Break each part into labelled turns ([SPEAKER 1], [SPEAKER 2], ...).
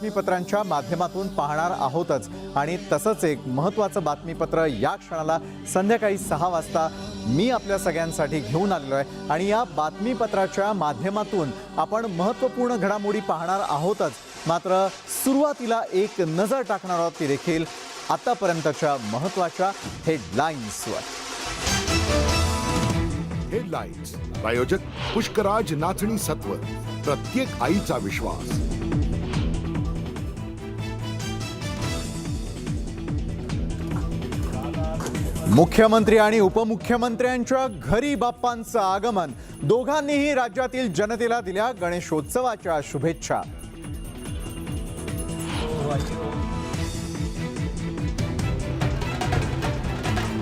[SPEAKER 1] बातमीपत्रांच्या माध्यमातून पाहणार आहोतच आणि तसंच एक महत्त्वाचं बातमीपत्र या क्षणाला संध्याकाळी 6 वाजता मी आपल्या सगळ्यांसाठी घेऊन आलेलो आहे आणि या बातमीपत्राच्या माध्यमातून आपण महत्त्वपूर्ण घडामोडी पाहणार आहोतच। मात्र सुरुवातीला एक नजर टाकणार आहोत ती देखील आतापर्यंतच्या महत्त्वाच्या हेडलाईन्सवर।
[SPEAKER 2] हेडलाईन्स प्रायोजक पुष्कराज नाचणी सत्व, प्रत्येक आईचा विश्वास।
[SPEAKER 1] मुख्यमंत्री आणि उपमुख्यमंत्र्यांच्या घरी बाप्पांचं आगमन, दोघांनीही राज्यातील जनतेला दिल्या गणेशोत्सवाच्या शुभेच्छा।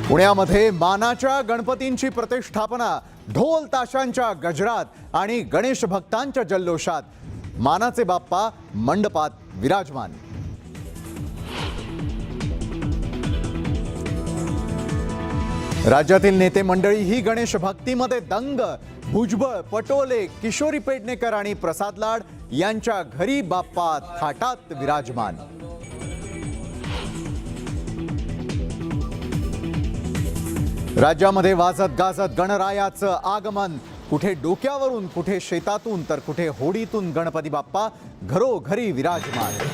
[SPEAKER 1] पुण्यामध्ये मानाच्या गणपतींची प्रतिष्ठापना, ढोल ताशांच्या गजरात आणि गणेश भक्तांच्या जल्लोषात मानाचे बाप्पा मंडपात विराजमान। राज्यातील नेते मंडळी ही गणेश भक्तीमध्ये दंग। भुजबळ, पटोले, किशोरी पेडणेकर आणि प्रसाद लाड यांच्या घरी बाप्पा थाटात विराजमान। राज्यामध्ये वाजत गाजत गणरायाचं आगमन, कुठे डोक्यावरून, कुठे शेतातून तर कुठे होडीतून गणपती बाप्पा घरोघरी विराजमान।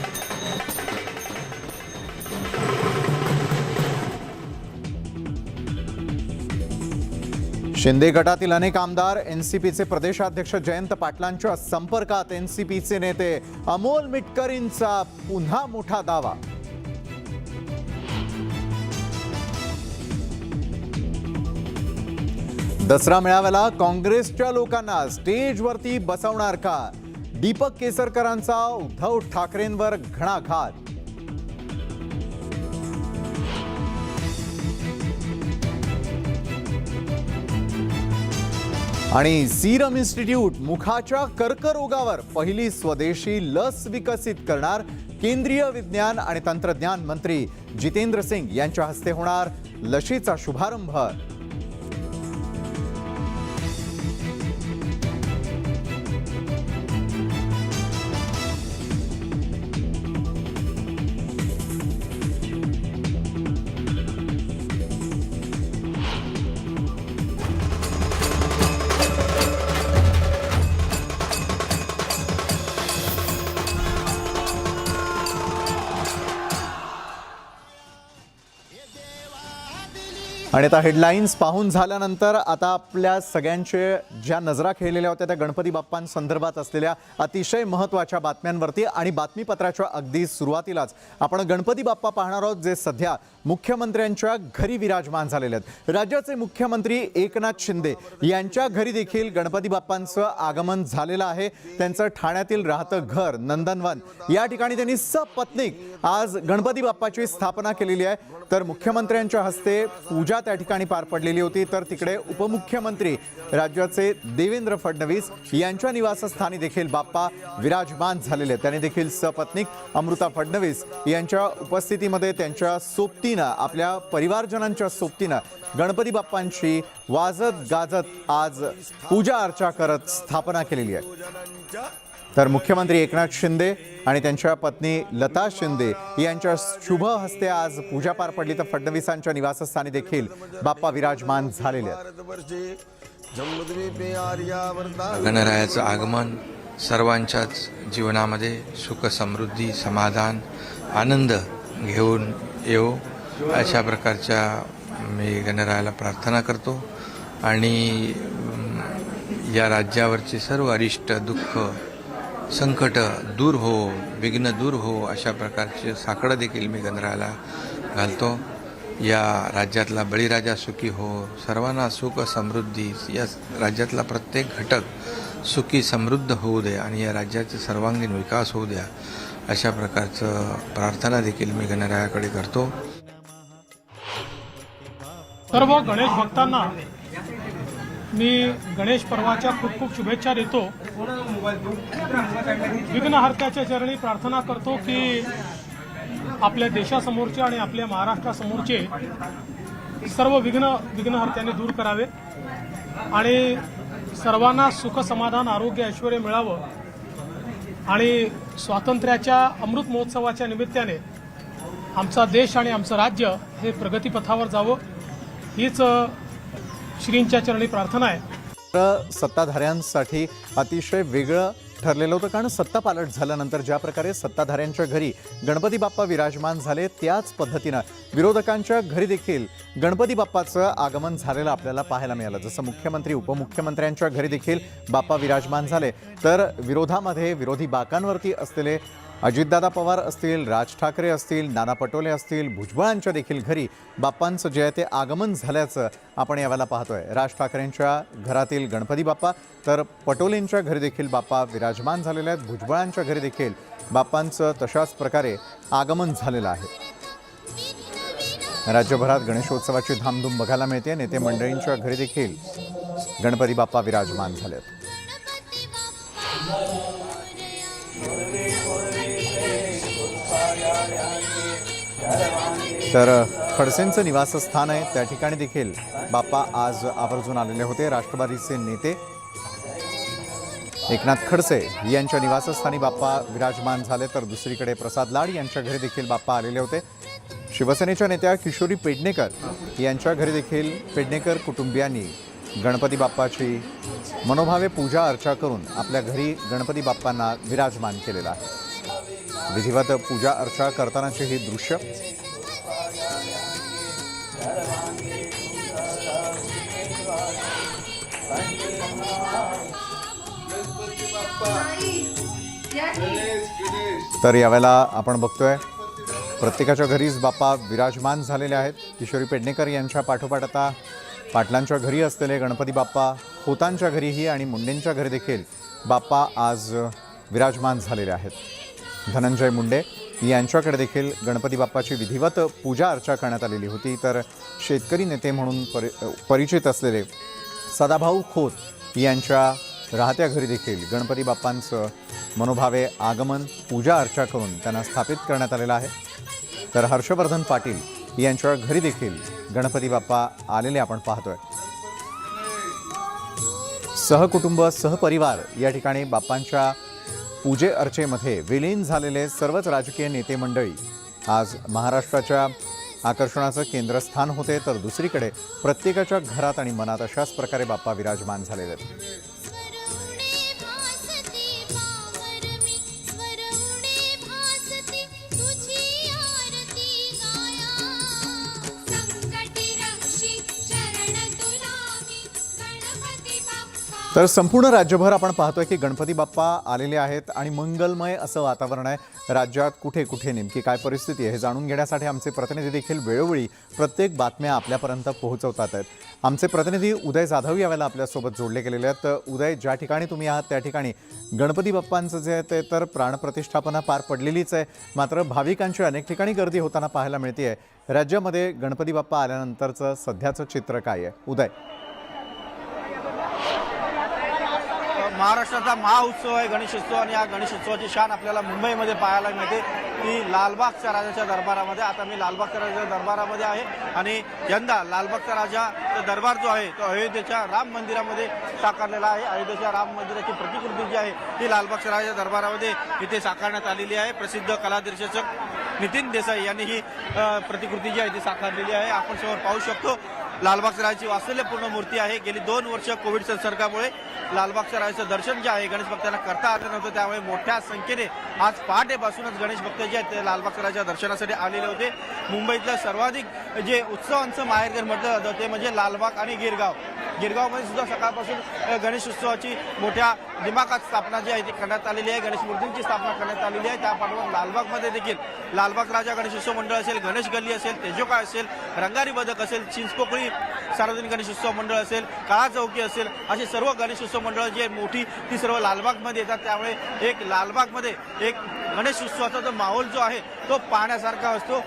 [SPEAKER 1] शिंदे गटातील अनेक आमदार एनसीपीचे प्रदेशाध्यक्ष जयंत पाटलांच्या संपर्कात। एनसीपीचे नेते अमोल मिटकरींचा पुन्हा मोठा दावा। दसरा मेळाव्याला काँग्रेसच्या लोकांना स्टेजवरती बसवणार का? दीपक केसरकरांचा उद्धव ठाकरेंवर घणाघात। आणि सीरम इन्स्टिट्यूट मुखाच्या कर्करोगावर पहिली स्वदेशी लस विकसित करणार। केंद्रीय विज्ञान आणि तंत्रज्ञान मंत्री जितेंद्र सिंग यांच्या हस्ते होणार लशीचा शुभारंभ। आणि आता हेडलाईन्स पाहून झाल्यानंतर आता आपल्या सगळ्यांचे ज्या नजरा खेळलेल्या होत्या त्या गणपती बाप्पांसंदर्भात असलेल्या अतिशय महत्त्वाच्या बातम्यांवरती आणि बातमीपत्राच्या अगदी सुरुवातीलाच आपण गणपती बाप्पा पाहणार आहोत जे सध्या मुख्यमंत्र्यांच्या घरी विराजमान झालेले आहेत। राज्याचे मुख्यमंत्री एकनाथ शिंदे यांच्या घरी देखील गणपती बाप्पांचं आगमन झालेलं आहे। त्यांचं ठाण्यातील राहतं घर नंदनवन या ठिकाणी त्यांनी सपत्नीक आज गणपती बाप्पाची स्थापना केलेली आहे। तर मुख्यमंत्र्यांच्या हस्ते पूजा त्या ठिकाणी पार पडलेली होती। तर तिकडे उपमुख्यमंत्री राज्याचे देवेंद्र फडणवीस यांच्या निवासस्थानी देखील बाप्पा विराजमान झालेले। त्यांनी देखील सपत्नीक अमृता फडणवीस यांच्या उपस्थितीमध्ये त्यांच्या सोबतीनं आपल्या परिवारजनांच्या सोबतीनं गणपती बाप्पांची वाजत गाजत आज पूजा अर्चा करत स्थापना केलेली आहे। तर मुख्यमंत्री एकनाथ शिंदे आणि त्यांच्या पत्नी लता शिंदे यांच्या शुभ हस्ते आज पूजा पार पडली। तर फडणवीसांच्या निवासस्थानी देखील बाप्पा विराजमान झालेले आहेत।
[SPEAKER 3] गणरायाचं आगमन सर्वांच्याच जीवनामध्ये सुख समृद्धी समाधान आनंद घेऊन येऊ अशा प्रकारच्या मी गणरायाला प्रार्थना करतो आणि या राज्यावरची सर्व अरिष्ट दुःख संकट दूर हो, विघ्न दूर हो अशा प्रकारचे साकडं देखील मी गणरायाला घालतो। या राज्यातला बळीराजा सुखी हो, सर्वांना सुख समृद्धी, या राज्यातला प्रत्येक घटक सुखी समृद्ध होऊ दे आणि या राज्याचा सर्वांगीण विकास होऊ द्या अशा प्रकारचं प्रार्थना देखील मी गणरायाकडे करतो।
[SPEAKER 4] सर्व गणेश भक्तांना मी गणेश पर्वाच्या खूप खूप शुभेच्छा देतो। विघ्नहर्त्याच्या चरणी प्रार्थना करतो की आपल्या देशासमोरचे आणि आपल्या महाराष्ट्रासमोरचे सर्व विघ्नहर्त्यांनी दूर करावे आणि सर्वांना सुख समाधान आरोग्य ऐश्वर्य मिळावं आणि स्वातंत्र्याच्या अमृत महोत्सवाच्या निमित्ताने आमचा देश आणि आमचं राज्य हे प्रगतीपथावर जावं हीच श्रींच्या चरणी प्रार्थना आहे.
[SPEAKER 1] तर सत्ताधाऱ्यांसाठी अतिशय वेगळं ठरलेलं होतं, कारण सत्ता पालट झाल्यानंतर ज्या प्रकारे सत्ताधाऱ्यांच्या घरी गणपती बाप्पा विराजमान झाले त्याच पद्धतीनं विरोधकांच्या घरी देखील गणपती बाप्पाचं आगमन झालेलं आपल्याला पाहायला मिळालं. जसं मुख्यमंत्री उपमुख्यमंत्र्यांच्या घरी देखील बाप्पा विराजमान झाले, तर विरोधामध्ये विरोधी बाकांवरती असलेले अजितदादा पवार असतील, राज ठाकरे असतील, नाना पटोले असतील, भुजबळांच्या देखील घरी बाप्पांचं जे आहे ते आगमन झाल्याचं आपण यावेळेला पाहतोय. राज ठाकरेंच्या घरातील गणपती बाप्पा, तर पटोलेंच्या घरी देखील बाप्पा विराजमान झालेले आहेत. भुजबळांच्या घरी देखील बाप्पांचं तशाच प्रकारे आगमन झालेलं आहे. राज्यभरात गणेशोत्सवाची धामधूम बघायला मिळते. नेते मंडळींच्या घरी देखील गणपती बाप्पा विराजमान झालेत. तर खडसेंचं निवासस्थान आहे त्या ठिकाणी देखील बाप्पा आज आवर्जून आलेले होते. राष्ट्रवादीचे नेते एकनाथ खडसे यांच्या निवासस्थानी बाप्पा विराजमान झाले, तर दुसरीकडे प्रसाद लाड यांच्या घरी देखील बाप्पा आलेले होते. शिवसेनेच्या नेत्या किशोरी पेडणेकर यांच्या घरी देखील पेडणेकर कुटुंबियांनी गणपती बाप्पाची मनोभावे पूजा अर्चा करून आपल्या घरी गणपती बाप्पांना विराजमान केलेलं आहे. विधिवत पूजा अर्चा करतानाचे हे दृश्य. तर यावेळेला आपण बघतोय प्रत्येकाच्या घरीच बाप्पा विराजमान झालेले आहेत. किशोरी पेडणेकर यांच्या पाठोपाठ आता पाटलांच्या घरी असलेले गणपती बाप्पा, खोतांच्या घरीही आणि मुंडेंच्या घरी देखील बाप्पा आज विराजमान झालेले आहेत. धनंजय मुंडे यांच्याकडे देखील गणपती बाप्पाची विधिवत पूजा अर्चा करण्यात आलेली होती. तर शेतकरी नेते म्हणून परिचित असलेले सदाभाऊ खोत यांच्या राहत्या घरी देखील गणपती बाप्पांचं मनोभावे आगमन, पूजा अर्चा करून त्यांना स्थापित करण्यात आलेलं आहे. तर हर्षवर्धन पाटील यांच्या घरी देखील गणपती बाप्पा आलेले आपण पाहतोय. सहकुटुंब, सहपरिवार या ठिकाणी बाप्पांच्या पूजे अर्चेमध्ये विलीन झालेले सर्वच राजकीय नेते मंडळी आज महाराष्ट्राच्या आकर्षणाचं केंद्रस्थान होते. तर दुसरीकडे प्रत्येकाच्या घरात आणि मनात अशाच प्रकारे बाप्पा विराजमान झालेले आहेत. तर संपूर्ण राज्यभर आपण पाहतोय की गणपती बाप्पा आलेले आहेत आणि मंगलमय असं वातावरण आहे. राज्यात कुठे कुठे नेमकी काय परिस्थिती आहे हे जाणून घेण्यासाठी आमचे प्रतिनिधी देखील वेळोवेळी प्रत्येक बातम्या आपल्यापर्यंत पोहोचवतात आहेत. आमचे प्रतिनिधी उदय जाधव यावेळेला आपल्यासोबत जोडले गेलेले आहेत. उदय, ज्या ठिकाणी तुम्ही आहात त्या ठिकाणी गणपती बाप्पांचं जे आहे ते तर प्राणप्रतिष्ठापना पार पडलेलीच आहे, मात्र भाविकांची अनेक ठिकाणी गर्दी होताना पाहायला मिळते आहे. राज्यामध्ये गणपती बाप्पा आल्यानंतरचं सध्याचं चित्र काय आहे उदय?
[SPEAKER 5] महाराष्ट्राचा महाउत्सव आहे गणेशोत्सव, आणि या गणेशोत्सवाची शान आपल्याला मुंबईमध्ये पाहायला मिळते ती लालबागच्या राजाच्या दरबारामध्ये. आता मी लालबागच्या राजाच्या दरबारामध्ये आहे आणि यंदा लालबागचा राजा दरबार जो आहे तो अयोध्येच्या राम मंदिरामध्ये साकारलेला आहे. अयोध्येच्या राम मंदिराची प्रतिकृती जी आहे ती लालबागच्या राजाच्या दरबारामध्ये इथे साकारण्यात आलेली आहे. प्रसिद्ध कलादिर्शक नितीन देसाई यांनी ही प्रतिकृती जी आहे ती साकारलेली आहे. आपण समोर पाहू शकतो लालबागच्या राजाची वात्सल्यपूर्ण मूर्ती आहे. गेली 2 वर्ष कोविड संसर्गामुळे लालबागच्या राजाचं दर्शन जे आहे गणेश भक्तांना करता आलं नव्हतं, त्यामुळे मोठ्या संख्येने आज पहाटेपासूनच गणेश भक्त जे आहेत ते लालबागच्या राजाच्या दर्शनासाठी आलेले होते. मुंबईतलं सर्वाधिक जे उत्सवांचं माहेरघर म्हटलं जातं ते म्हणजे लालबाग आणि गिरगावमध्ये सुद्धा सकाळपासून गणेश उत्सवाची मोठ्या दिमाखात स्थापना जी आहे ती करण्यात आलेली आहे. गणेश मूर्तींची स्थापना करण्यात आलेली आहे. त्या पाठोपाठ लालबागमध्ये देखील लालबाग राजा गणेशोत्सव मंडळ असेल, गणेश गल्ली असेल, तेजोका असेल, रंगारी बदक असेल, चिंचपोकळी सार्वजनिक गणेशोत्सव मंडळ असेल, काळा चौकी असेल, अशी सर्व गणेशोत्सव मंडळ जी मोठी ती सर्व लालबागमध्ये येतात. त्यामुळे एक लालबागमध्ये एक गणेश उत्सवाचा जो माहोल जो आहे तो पाहण्यासारखा असतो.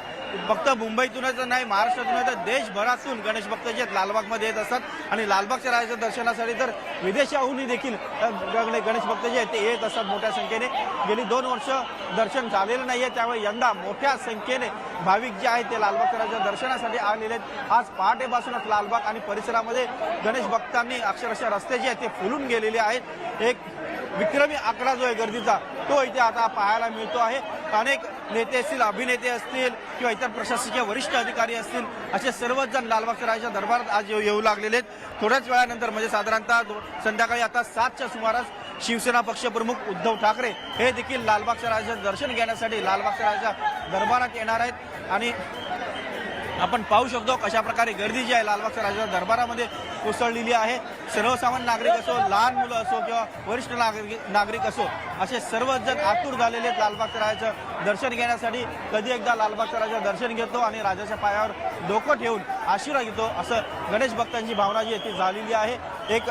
[SPEAKER 5] फक्त मुंबईतूनच नाही, महाराष्ट्रातून तर देशभरातून गणेश भक्त जे लालबागमध्ये येत असतात आणि लालबागच्या राजाच्या दर्शनासाठी तर विदेशाहूनही देखील गणेश भक्त जे आहेत ते येत असतात मोठ्या संख्येने. गेली 2 वर्ष दर्शन झालेलं नाही आहे, त्यामुळे यंदा मोठ्या संख्येने भाविक जे आहेत ते लालबागच्या राजाच्या दर्शनासाठी आलेले आहेत. आज पहाटेपासूनच लालबाग आणि परिसरामध्ये गणेश भक्तांनी अक्षरशः रस्ते जे आहेत ते फुलून गेलेले आहेत. एक विक्रमी आकडा जो आहे गर्दीचा तो इथे आता पाहायला मिळतो आहे. अनेक नेते असतील, अभिनेते असतील किंवा इतर प्रशासकीय वरिष्ठ अधिकारी असतील, असे सर्वच जण लालबागच्या राजाच्या दरबारात आज येऊ लागलेले आहेत. थोड्याच वेळानंतर म्हणजे साधारणतः संध्याकाळी आता 7च्या सुमारास शिवसेना पक्षप्रमुख उद्धव ठाकरे हे देखील लालबागच्या राजाचं दर्शन घेण्यासाठी लालबागच्या राजाच्या दरबारात येणार आहेत. आणि आपण पाहू शकतो कशा प्रकारे गर्दी जी आहे लालबागच्या राजाच्या दरबारामध्ये कोसळलेली आहे. सर्वसामान्य नागरिक असो, लहान मुलं असो किंवा वरिष्ठ नागरिक असो, असे सर्वच जण आतुर झालेले आहेत लालबागच्या राजाचं दर्शन घेण्यासाठी. कधी एकदा लालबागच्या राजाचं दर्शन घेतो आणि राजाच्या पायावर डोकं ठेवून आशीर्वाद घेतो, असं गणेश भक्तांची भावना जी आहे ती झालेली आहे. एक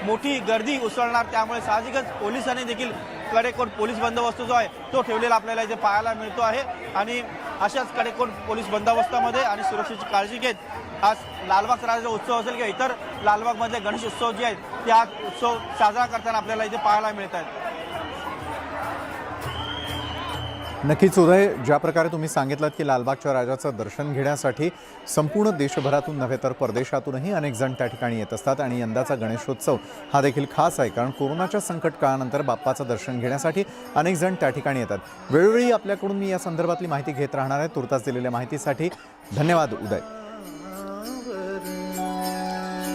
[SPEAKER 5] मोठी गर्दी उसळणार, त्यामुळे साहजिकच पोलिसांनी देखील कडेकोट पोलीस बंदोबस्त जो आहे तो ठेवलेला आपल्याला इथे पाहायला मिळतो आहे. आणि अशाच कडेकोट पोलीस बंदोबस्तामध्ये आणि सुरक्षेची काळजी घेत आज लालबागचा राजाचा उत्सव असेल किंवा इतर लालबागमधले गणेश उत्सव जे आहेत ते आज उत्सव साजरा करताना आपल्याला इथे पाहायला मिळत आहेत.
[SPEAKER 1] नक्कीच उदय, ज्या प्रकारे तुम्ही सांगितलं की लालबागच्या राजाचं दर्शन घेण्यासाठी संपूर्ण देशभरातून नव्हे तर परदेशातूनही अनेक जण त्या ठिकाणी येत असतात आणि यंदाचा गणेशोत्सव हा देखील खास आहे, कारण कोरोनाच्या संकट काळानंतर बाप्पाचं दर्शन घेण्यासाठी अनेक जण त्या ठिकाणी येतात. वेळोवेळी आपल्याकडून मी या संदर्भातली माहिती घेत राहणार आहे. तुर्तास दिलेल्या माहितीसाठी धन्यवाद उदय.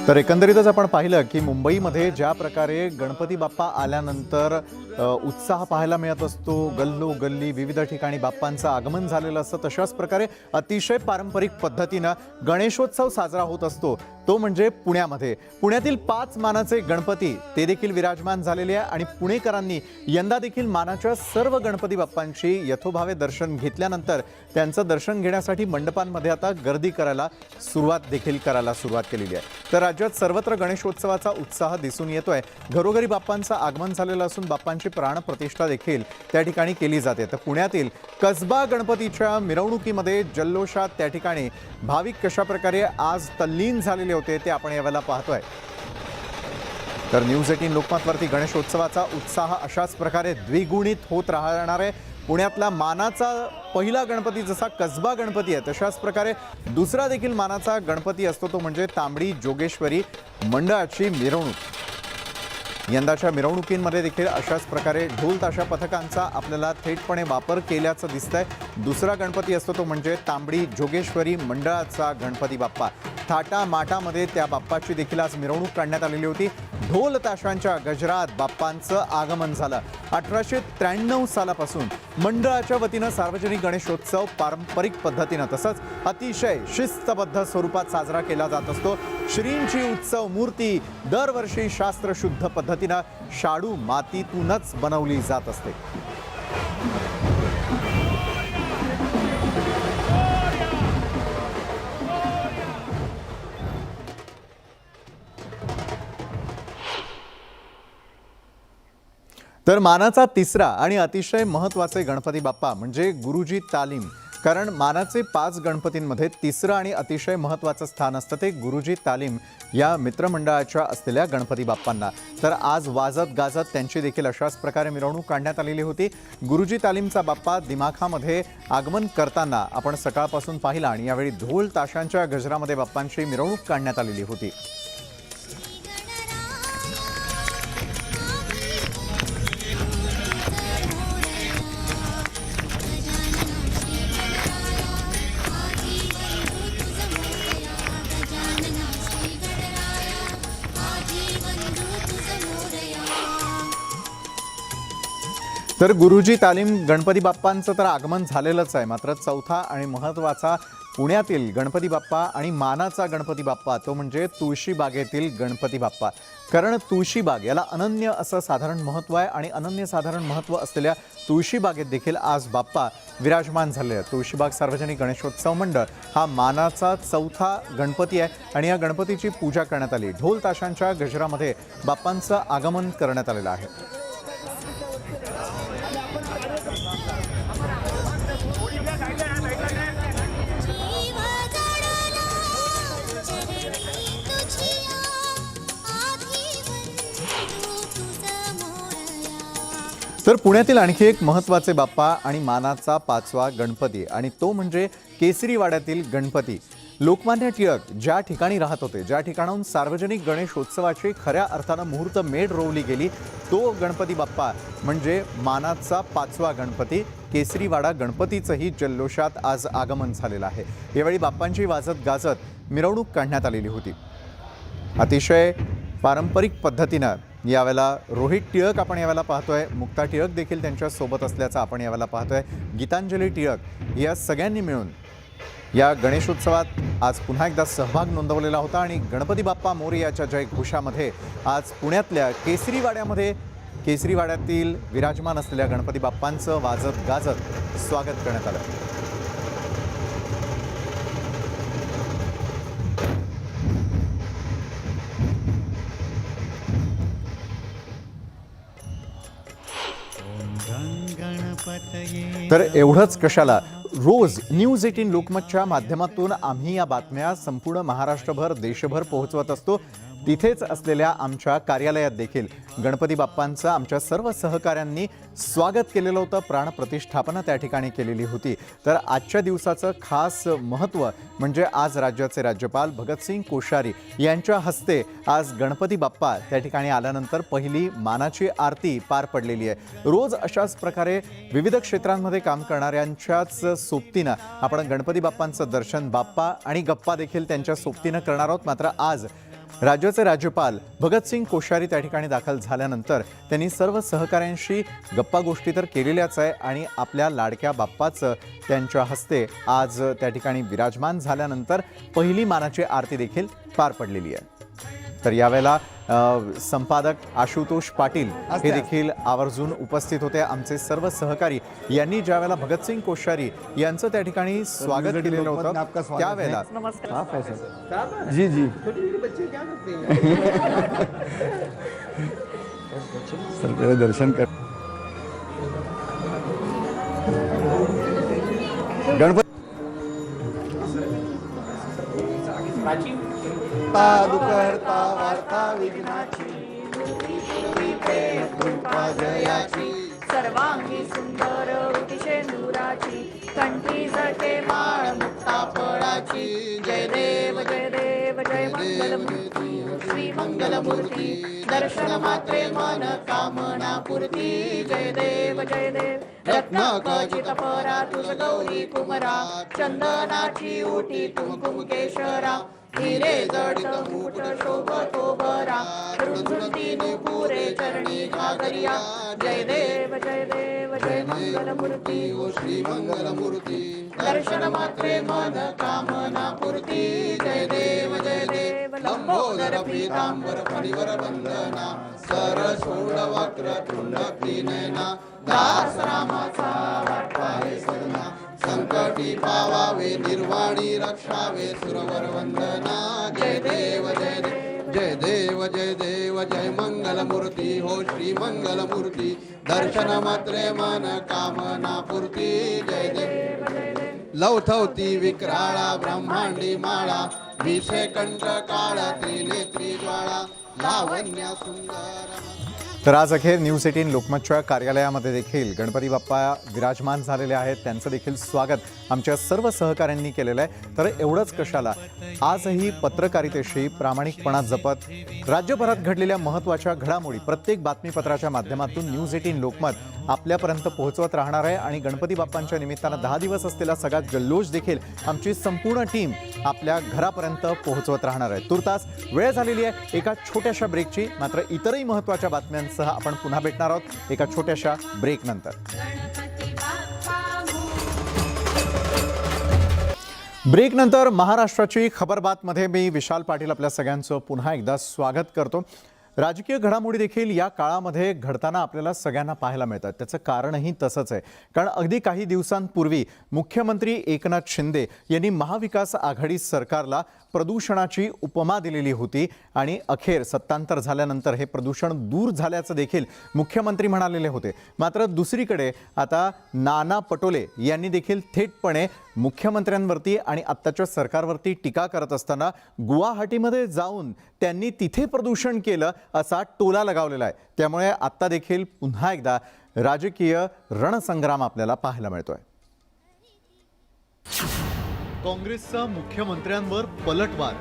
[SPEAKER 1] तर एकंदरीतच आपण पाहिलं की मुंबईमध्ये ज्या प्रकारे गणपती बाप्पा आल्यानंतर उत्साह पाहायला मिळत असतो, गल्लोगल्ली विविध ठिकाणी बाप्पांचं आगमन झालेलं असतं, तशाच प्रकारे अतिशय पारंपरिक पद्धतीनं गणेशोत्सव साजरा होत असतो. तो म्हणजे पुण्यामध्ये. पुण्यातील 5 मानाचे गणपती ते देखील विराजमान झालेले आहे आणि पुणेकरांनी यंदा देखील मानाच्या सर्व गणपती बाप्पांची यथोभावे दर्शन घेतल्यानंतर त्यांचं दर्शन घेण्यासाठी मंडपांमध्ये आता गर्दी करायला सुरुवात केलेली आहे. तर राज्यात सर्वत्र गणेशोत्सवाचा उत्साह दिसून येतोय. घरोघरी बाप्पांचं आगमन झालेलं असून बाप्पांची प्राणप्रतिष्ठा देखील त्या ठिकाणी केली जाते. तर पुण्यातील कसबा गणपतीच्या मिरवणुकीमध्ये जल्लोषात त्या ठिकाणी भाविक कशा प्रकारे आज तल्लीन झालेले होते ते आपण यावेळेला पाहतोय. तर न्यूज 18 लोकमतवरती गणेशोत्सवाचा उत्साह अशाच प्रकारे द्विगुणित होत राहणार आहे. पुण्यातला मानाचा पहिला गणपती जसा कसबा गणपती आहे, तशाच प्रकारे दुसरा देखील मानाचा गणपती असतो, तो म्हणजे तांबडी जोगेश्वरी मंडळाची मिरवणूक. यंदाच्या मिरवणुकींमध्ये देखील अशाच प्रकारे ढोल ताशा पथकांचा आपल्याला थेटपणे वापर केल्याचं दिसतंय. दुसरा गणपती असतो तो म्हणजे तांबडी जोगेश्वरी मंडळाचा गणपती बाप्पा. थाटा माटामध्ये त्या बाप्पाची देखील आज मिरवणूक काढण्यात आलेली होती. ढोल ताशांच्या गजरात बाप्पांचं आगमन झालं. 1893 सालापासून मंडळाच्या वतीनं सार्वजनिक गणेशोत्सव पारंपरिक पद्धतीनं तसंच अतिशय शिस्तबद्ध स्वरूपात साजरा केला जात असतो. श्रींची उत्सव मूर्ती दरवर्षी शास्त्रशुद्ध पद्धतीनं शाडू मातीतूनच बनवली जात असते. तर मानाचा तिसरा आणि अतिशय महत्त्वाचे गणपती बाप्पा म्हणजे गुरुजी तालीम. कारण मानाचे 5 गणपतींमध्ये तिसरं आणि अतिशय महत्त्वाचं स्थान असतं ते गुरुजी तालीम या मित्रमंडळाच्या असलेल्या गणपती बाप्पांना. तर आज वाजत गाजत त्यांची देखील अशाच प्रकारे मिरवणूक काढण्यात आलेली होती. गुरुजी तालीमचा बाप्पा दिमाखामध्ये आगमन करताना आपण सकाळपासून पाहिला आणि यावेळी ढोल ताशांच्या गजरामध्ये बाप्पांची मिरवणूक काढण्यात आलेली होती. तर गुरुजी तालीम गणपती बाप्पांचं तर आगमन झालेलंच आहे, मात्र चौथा आणि महत्त्वाचा पुण्यातील गणपती बाप्पा आणि मानाचा गणपती बाप्पा तो म्हणजे तुळशीबागेतील गणपती बाप्पा. कारण तुळशीबाग याला अनन्य असं साधारण महत्त्व आहे आणि अनन्यसाधारण महत्त्व असलेल्या तुळशीबागेत देखील आज बाप्पा विराजमान झाले आहेत. तुळशीबाग सार्वजनिक गणेशोत्सव मंडळ हा मानाचा चौथा गणपती आहे आणि या गणपतीची पूजा करण्यात आली. ढोल ताशांच्या गजरामध्ये बाप्पांचं आगमन करण्यात आलेलं आहे. तर पुण्यातील आणखी एक महत्त्वाचे बाप्पा आणि मानाचा 5वा गणपती आणि तो म्हणजे केसरीवाड्यातील गणपती. लोकमान्य टिळक ज्या ठिकाणी राहत होते, ज्या ठिकाणाहून सार्वजनिक गणेशोत्सवाची खऱ्या अर्थानं मुहूर्त मेढ रोवली गेली, तो गणपती बाप्पा म्हणजे मानाचा 5वा गणपती केसरीवाडा गणपतीचंही जल्लोषात आज आगमन झालेलं आहे। यावेळी बाप्पांची वाजत गाजत मिरवणूक काढण्यात आलेली होती। अतिशय पारंपरिक पद्धतीनं यावेळेला रोहित टिळक आपण यावेळेला पाहतोय, मुक्ता टिळक देखील त्यांच्या सोबत असल्याचं आपण यावेळेला पाहतोय। गीतांजली टिळक या सगळ्यांनी मिळून या गणेशोत्सवात आज पुन्हा एकदा सहभाग नोंदवलेला होता आणि गणपती बाप्पा मोरयाच्या जयघोषामध्ये आज पुण्यातल्या केसरीवाड्यातील विराजमान असलेल्या गणपती बाप्पांचं वाजत गाजत स्वागत करण्यात आलं। तर एवढंच कशाला, रोज न्यूज 18 लोकमतच्या माध्यमातून आम्ही या बातम्या संपूर्ण महाराष्ट्रभर देशभर पोहोचवत असतो। तिथेच असलेल्या आमच्या कार्यालयात देखील गणपती बाप्पांचं आमच्या सर्व सहकाऱ्यांनी स्वागत केलेलं होतं, प्राणप्रतिष्ठापना त्या ठिकाणी केलेली होती। तर आजच्या दिवसाचं खास महत्त्व म्हणजे आज राज्याचे राज्यपाल भगतसिंग कोश्यारी यांच्या हस्ते आज गणपती बाप्पा त्या ठिकाणी आल्यानंतर पहिली मानाची आरती पार पडलेली आहे। रोज अशाच प्रकारे विविध क्षेत्रांमध्ये काम करणाऱ्यांच्याच सोबतीनं आपण गणपती बाप्पांचं दर्शन, बाप्पा आणि गप्पा देखील त्यांच्या सोबतीनं करणार आहोत। मात्र आज राज्याचे राज्यपाल भगतसिंग कोश्यारी त्या ठिकाणी दाखल झाल्यानंतर त्यांनी सर्व सहकाऱ्यांशी गप्पा गोष्टी तर केलेल्याच आहे आणि आपल्या लाडक्या बाप्पाचं त्यांच्या हस्ते आज त्या ठिकाणी विराजमान झाल्यानंतर पहिली मानाची आरती देखील पार पडलेली आहे। तर यावेळेला संपादक आशुतोष पाटील हे देखील आवर्जून उपस्थित होते। आमचे सर्व सहकारी यांनी ज्यावेळेला भगतसिंग कोश्यारी यांचं त्या ठिकाणी स्वागत केलेलं होतं त्यावेळेला
[SPEAKER 6] जी जी सर तेरे दर्शन कर गणपती दुःखहर्ता वार्ता विघ्नाची कृपा जयाची
[SPEAKER 7] सर्वांगी सुंदर शेंदुराची कंठी जटे माळ मुक्ता फळाची जय देव जय मंगलमूर्ती श्री मंगलमूर्ती दर्शन मात्रे मन कामना पूर्ती जय देव रत्नाखचित परा तुझ गौरी कुमरा चंदनाची ओटी कुमकुम केशरा हिरे जडित मूठ शोभतो भरा रुंधुंदी नुपुरे चरणी घागरिया जय देव जय मंगलमूर्ती
[SPEAKER 6] ओ श्री मंगलमूर्ती
[SPEAKER 7] दर्शन मात्रे मन कामना पूर्ती जय देव
[SPEAKER 6] लंबोदर पीतांबर परिवर वंदना सर सोड वक्र तुंड नयना दास रामाचा वाटपाहे सदना संकटी पावावे निर्वाणी रक्षावे सुरवर वंदना जय देव जय मंगलमूर्ती हो श्री मंगलमूर्ती दर्शन मात्रे मन कामना पूर्ती जय देव लवथवती विक्राळा ब्रह्मांडी माळा विषे कंठ काळ त्रिनेत्री ज्वाळा लावण्य सुंदर।
[SPEAKER 1] तर आज अखेर न्यूज 18 लोकमतच्या कार्यालयामध्ये देखील गणपती बाप्पा विराजमान झालेले आहेत, त्यांचं देखील स्वागत आमच्या सर्व सहकाऱ्यांनी केलेलं आहे। तर एवढंच कशाला, आजही पत्रकारितेशी प्रामाणिकपणा जपत राज्यभरात घडलेल्या महत्त्वाच्या घडामोडी प्रत्येक बातमीपत्राच्या माध्यमातून न्यूज 18 लोकमत आपल्यापर्यंत पोहोचवत राहणार आहे आणि गणपती बाप्पांच्या निमित्तानं 10 दिवस असलेला सगळा जल्लोष देखील आमची संपूर्ण टीम आपल्या घरापर्यंत पोहोचवत राहणार आहे। तुर्तास वेळ झालेली आहे एका छोट्याशा ब्रेकची, मात्र इतरही महत्त्वाच्या बातम्यांसह आपण पुन्हा भेटणार आहोत एका छोट्याशा ब्रेक नंतर। ब्रेक नंतर महाराष्ट्राची खबरबातमध्ये मी विशाल पाटील आपल्या सगळ्यांचं पुन्हा एकदा स्वागत करतो। राजकीय घडामोडी देखील या काळामध्ये घडताना आपल्याला सगळ्यांना पाहायला मिळतात। त्याचं कारणही तसंच आहे, कारण अगदी काही दिवसांपूर्वी मुख्यमंत्री एकनाथ शिंदे यांनी महाविकास आघाडी सरकारला प्रदूषणाची उपमा दिलेली होती आणि अखेर सत्तांतर झाल्यानंतर हे प्रदूषण दूर झाल्याचं देखील मुख्यमंत्री म्हणालेले होते। मात्र दुसरीकडे आता नाना पटोले यांनी देखील थेटपणे मुख्यमंत्र्यांवरती आणि आत्ताच्या सरकारवरती टीका करत असताना गुवाहाटीमध्ये जाऊन त्यांनी तिथे प्रदूषण केलं असा टोला लगावलेला आहे। त्यामुळे आता देखील पुन्हा एकदा राजकीय रणसंग्राम आपल्याला पाहायला मिळतोय। काँग्रेसचा मुख्यमंत्र्यांवर पलटवार,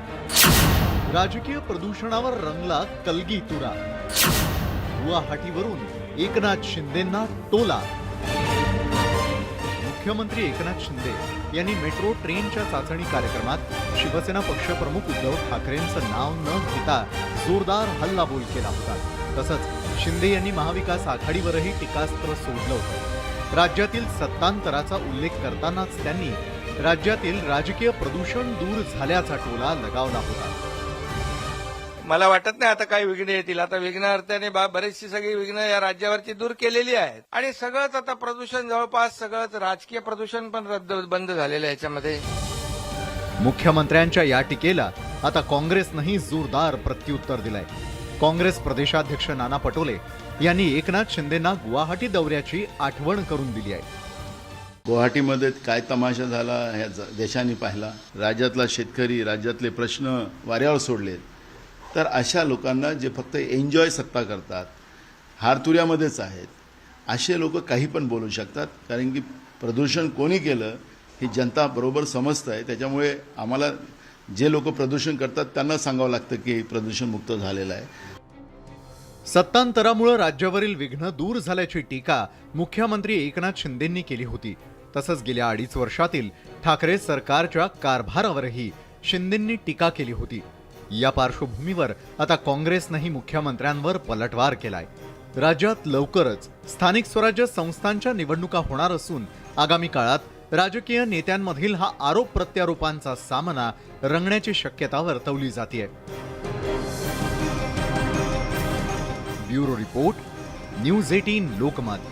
[SPEAKER 1] राजकीय प्रदूषणावर रंगला कलगी तुरा, गुवाहाटीवरून एकनाथ शिंदेंना टोला. मुख्यमंत्री एकनाथ शिंदे यांनी मेट्रो ट्रेनच्या चाचणी कार्यक्रमात शिवसेना पक्षप्रमुख उद्धव ठाकरेंचं नाव न घेता जोरदार हल्लाबोल केला होता. तसंच शिंदे यांनी महाविकास आघाडीवरही टीकास्त्र सोडलं होतं. राज्यातील सत्तांतराचा उल्लेख करतानाच त्यांनी राज्यातील राजकीय प्रदूषण दूर झाल्याचा टोला लगावला होता.
[SPEAKER 3] मला वाटत नाही आता काही विघ्न येतील. आता विघ्नार्थाने बरेचशी सगळी विघ्न या राज्यावरची दूर केलेली आहेत आणि सगळंच आता प्रदूषण जवळपास सगळंच राजकीय प्रदूषण पण बंद झालेलं आहे याच्यामध्ये.
[SPEAKER 1] मुख्यमंत्र्यांच्या या टीकेला आता काँग्रेसनंही जोरदार प्रत्युत्तर दिलंय. काँग्रेस प्रदेशाध्यक्ष नाना पटोले यांनी एकनाथ शिंदेंना गुवाहाटी दौऱ्याची आठवण करून दिली आहे.
[SPEAKER 8] गुवाहाटीमध्ये काय तमाशा झाला ह्या देशाने पाहिला. राज्यातला शेतकरी, राज्यातले प्रश्न वाऱ्यावर सोडलेत. तर अशा लोकांना जे फक्त एन्जॉय सत्ता करतात, हारतुऱ्यामध्येच आहेत, असे लोक काही पण बोलू शकतात. कारण की प्रदूषण कोणी केलं हे जनता बरोबर समजतं आहे. त्याच्यामुळे आम्हाला जे लोक प्रदूषण करतात त्यांना सांगावं लागतं की प्रदूषण मुक्त झालेलं आहे.
[SPEAKER 1] सत्तांतरामुळे राज्यावरील विघ्न दूर झाल्याची टीका मुख्यमंत्री एकनाथ शिंदेंनी केली होती. तसंच गेल्या 2.5 वर्षातील ठाकरे सरकारच्या कारभारावरही शिंदेंनी टीका केली होती. या पार्श्वभूमीवर आता काँग्रेसनंही मुख्यमंत्र्यांवर पलटवार केलाय. राज्यात लवकरच स्थानिक स्वराज्य संस्थांच्या निवडणुका होणार असून आगामी काळात राजकीय नेत्यांमधील हा आरोप प्रत्यारोपांचा सामना रंगण्याची शक्यता वर्तवली जाते. Bureau report, news 18 Lokmat.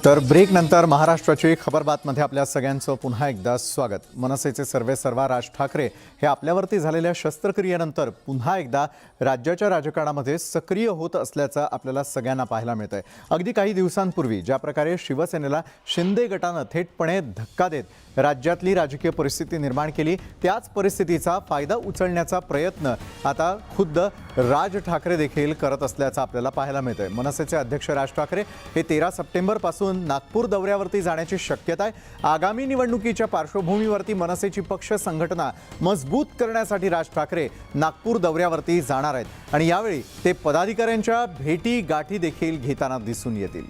[SPEAKER 1] तर ब्रेक नंतर महाराष्ट्राची खबर बातमध्ये आपल्या सगळ्यांचं पुन्हा एकदा स्वागत. मनसेचे सर्वेसर्वा राज ठाकरे हे आपल्यावरती झालेल्या शस्त्रक्रियेनंतर पुन्हा एकदा राज्याच्या राजकारणामध्ये सक्रिय होत असल्याचं आपल्याला सगळ्यांना पाहायला मिळतंय. अगदी काही दिवसांपूर्वी ज्या प्रकारे शिवसेनेला शिंदे गटानं थेटपणे धक्का देत राज्यातली राजकीय परिस्थिती निर्माण केली, त्याच परिस्थितीचा फायदा उचलण्याचा प्रयत्न आता खुद्द राज ठाकरे देखील करत असल्याचं आपल्याला पाहायला मिळतंय. मनसेचे अध्यक्ष राज ठाकरे हे 13 सप्टेंबरपासून नागपूर दौऱ्यावरती जाण्याची शक्यता आहे. आगामी निवडणुकीच्या पार्श्वभूमीवरती मनसेची पक्ष संघटना मजबूत करण्यासाठी राज ठाकरे नागपूर दौऱ्यावरती जाणार आहेत आणि यावेळी ते पदाधिकाऱ्यांच्या भेटी गाठी देखील घेताना दिसून येतील.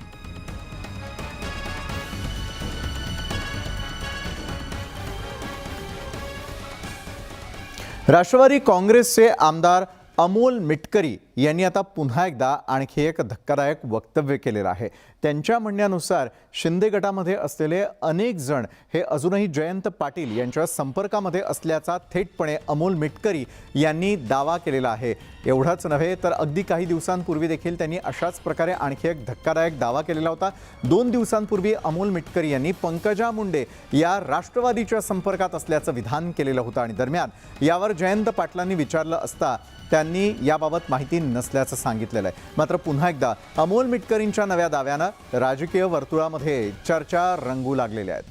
[SPEAKER 1] राष्ट्रवादी काँग्रेसचे आमदार अमोल मिटकरी यांनी आता पुन्हा एकदा आणखी एक धक्कादायक वक्तव्य केलेलं आहे. त्यांच्या म्हणण्यानुसार शिंदे गटामध्ये असलेले अनेक जण हे अजूनही जयंत पाटील यांच्या संपर्कामध्ये असल्याचा थेटपणे अमोल मिटकरी यांनी दावा केलेला आहे. एवढाच नव्हे तर अगदी काही दिवसांपूर्वी देखील त्यांनी अशाच प्रकारे आणखी एक धक्कादायक दावा केलेला होता. 2 दिवसांपूर्वी अमोल मिटकरी यांनी पंकजा मुंडे या राष्ट्रवादीच्या संपर्कात असल्याचं विधान केलेलं होतं आणि दरम्यान यावर जयंत पाटलांनी विचारलं असता त्यांनी याबाबत माहिती नसल्याचं सांगितलेलं आहे. मात्र पुन्हा एकदा अमोल मिटकरींच्या नव्या दाव्यानं राजकीय वर्तुळामध्ये चर्चा रंगू लागलेल्या आहेत.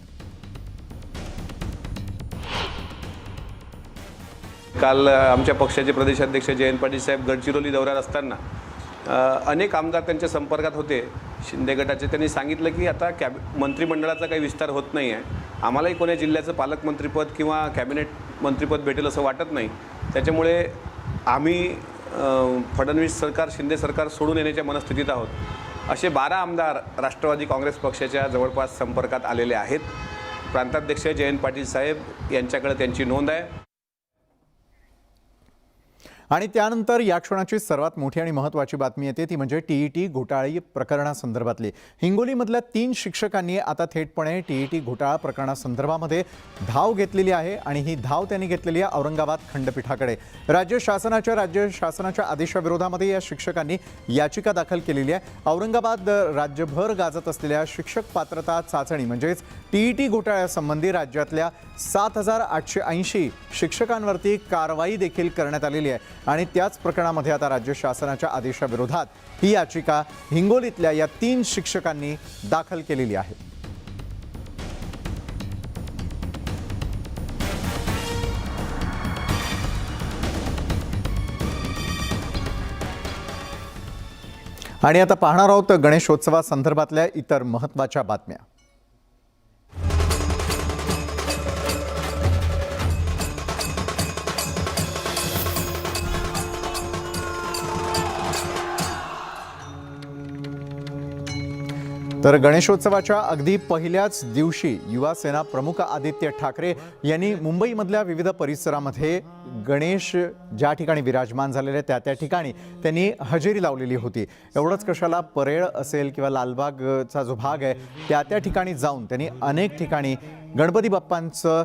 [SPEAKER 9] काल आमच्या पक्षाचे प्रदेशाध्यक्ष जयंत पाटील साहेब गडचिरोली दौऱ्यात असताना अनेक आमदार त्यांच्या संपर्कात होते शिंदे गटाचे. त्यांनी सांगितलं की आता मंत्रिमंडळाचा काही विस्तार होत नाही आहे, आम्हालाही कोण्या जिल्ह्याचं पालकमंत्रीपद किंवा कॅबिनेट मंत्रिपद भेटेल असं वाटत नाही, त्याच्यामुळे आम्ही फडणवीस सरकार, शिंदे सरकार सोडून येण्याच्या मनस्थितीत आहोत. असे 12 आमदार राष्ट्रवादी काँग्रेस पक्षाच्या जवळपास संपर्कात आलेले आहेत. प्रांताध्यक्ष जयंत पाटील साहेब यांच्याकडे त्यांची नोंद आहे.
[SPEAKER 1] आणि त्यानंतर या क्षणाची सर्वात मोठी आणि महत्त्वाची बातमी येते ती म्हणजे टीईटी घोटाळी प्रकरणासंदर्भातली. हिंगोलीमधल्या 3 शिक्षकांनी आता थेटपणे टीईटी घोटाळा प्रकरणासंदर्भामध्ये धाव घेतलेली आहे आणि ही धाव त्यांनी घेतलेली आहे औरंगाबाद खंडपीठाकडे. राज्य शासनाच्या आदेशाविरोधामध्ये या शिक्षकांनी याचिका दाखल केलेली आहे. औरंगाबाद राज्यभर गाजत असलेल्या शिक्षक पात्रता चाचणी म्हणजेच टीईटी घोटाळ्यासंबंधी राज्यातल्या 7,880 शिक्षकांवरती कारवाई देखील करण्यात आलेली आहे आणि त्याच प्रकरणामध्ये आता राज्य शासनाच्या आदेशाविरोधात ही याचिका हिंगोलीतल्या या 3 शिक्षकांनी दाखल केलेली आहे. आणि आता पाहणार आहोत गणेशोत्सवासंदर्भातल्या इतर महत्त्वाच्या बातम्या. तर गणेशोत्सवाच्या अगदी पहिल्याच दिवशी युवा सेना प्रमुख आदित्य ठाकरे यांनी मुंबईमधल्या विविध परिसरामध्ये गणेश ज्या ठिकाणी विराजमान झालेले त्या ठिकाणी त्यांनी हजेरी लावलेली होती. एवढंच कशाला, परेळ असेल किंवा लालबागचा जो भाग आहे त्या ठिकाणी जाऊन त्यांनी अनेक ठिकाणी गणपती बाप्पांचं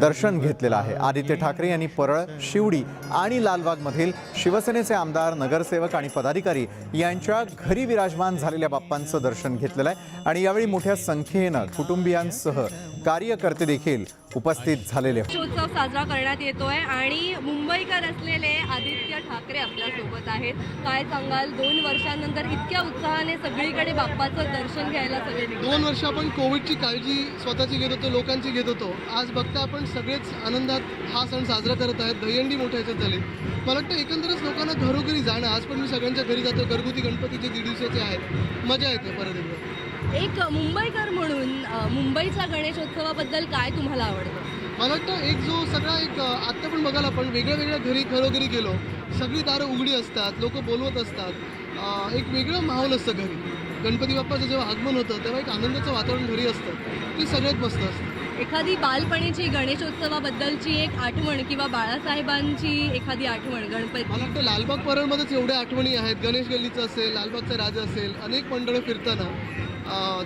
[SPEAKER 1] दर्शन घेतलेलं आहे. आदित्य ठाकरे यांनी परळ, शिवडी आणि लालबागमधील शिवसेनेचे आमदार, नगरसेवक आणि पदाधिकारी यांच्या घरी विराजमान झालेल्या बाप्पांचं दर्शन घेतलेलं आहे. आणि यावेळी मोठ्या संख्येनं कुटुंबियांसह कार्यकर्ते देखील उपस्थित झालेले.
[SPEAKER 10] गणेशोत्सव साजरा करण्यात येतोय आणि मुंबईकर असलेले आदित्य ठाकरे आपल्या सोबत आहेत. काय सांगाल, 2 वर्षांनंतर इतक्या उत्साहाने सगळीकडे बाप्पाचं दर्शन घ्यायला सगळे निघाले?
[SPEAKER 11] 2 वर्ष आपण कोविडची काळजी स्वतःची घेत होतो, लोकांची घेत होतो. आज बघता आपण सगळेच आनंदात हा सण साजरा करत आहेत. दहीहंडी मोठ्या ह्याच्यात झाली. मला वाटतं एकंदरच लोकांना घरोघरी जाणं, आज पण मी सगळ्यांच्या घरी जातो. घरगुती गणपतीचे 1.5 दिवसाचे आहेत, मजा येते परत एकदा.
[SPEAKER 10] एक मुंबईकर म्हणून मुंबईच्या गणेशोत्सवाबद्दल काय तुम्हाला आवडतं?
[SPEAKER 11] मला वाटतं एक जो सगळा एक आत्ता पण बघायला आपण वेगळ्या घरोघरी गेलो, सगळी दारं उघडी असतात, लोक बोलवत असतात, एक वेगळं माहोल असतं घरी. गणपती बाप्पाचं जेव्हा आगमन होतं तेव्हा एक आनंदाचं वातावरण घरी असतं, ते सगळ्यात मस्त असतं.
[SPEAKER 10] एखादी बालपणीची गणेशोत्सवाबद्दलची एक आठवण किंवा बाळासाहेबांची एखादी आठवण गणपती?
[SPEAKER 11] मला वाटतं लालबाग परळमध्येच एवढ्या आठवणी आहेत. गणेश गल्लीचं असेल, लालबागचा राजा असेल, अनेक मंडळं फिरताना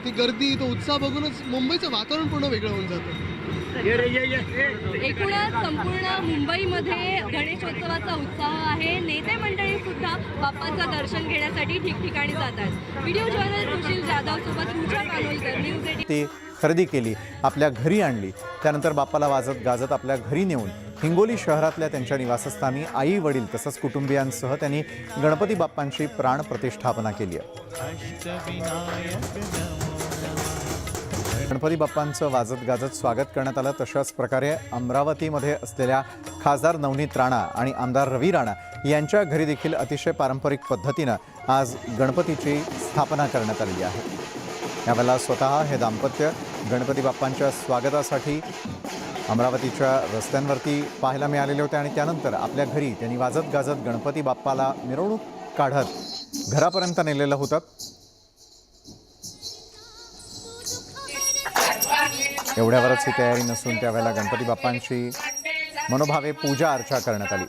[SPEAKER 11] ती गर्दी, तो उत्साह बघूनच मुंबईचं वातावरण पूर्ण वेगळं होऊन जातं.
[SPEAKER 10] एकूणच संपूर्ण मुंबईमध्ये गणेशोत्सवाचा उत्साह आहे. नेते मंडळी सुद्धा बाप्पाचं दर्शन घेण्यासाठी ठिकठिकाणी जातात. व्हिडिओ जर्नलिस्ट सुशील जाधव सोबत पूजा कानोलकर, न्यूज 18.
[SPEAKER 1] ती खरेदी केली, आपल्या घरी आणली. त्यानंतर बाप्पाला वाजत गाजत आपल्या घरी नेऊन हिंगोली शहरातल्या त्यांच्या निवासस्थानी आई वडील तसंच कुटुंबियांसह त्यांनी गणपती बाप्पांची प्राणप्रतिष्ठापना केली आहे. गणपती बाप्पांचं वाजत गाजत स्वागत करण्यात आलं. तशाच प्रकारे अमरावतीमध्ये असलेल्या खासदार नवनीत राणा आणि आमदार रवी राणा यांच्या घरी देखील अतिशय पारंपरिक पद्धतीनं आज गणपतीची स्थापना करण्यात आलेली आहे. यावेळेला स्वतः हे दाम्पत्य गणपती बाप्पांच्या स्वागतासाठी अमरावतीच्या रस्त्यांवरती पाहायला मिळालेले होते आणि त्यानंतर आपल्या घरी त्यांनी वाजत गाजत गणपती बाप्पाला मिरवणूक काढत घरापर्यंत नेलेलं होतं. एवढ्यावरच ही तयारी नसून त्यावेळेला गणपती बाप्पांची मनोभावे पूजा अर्चा करण्यात आली.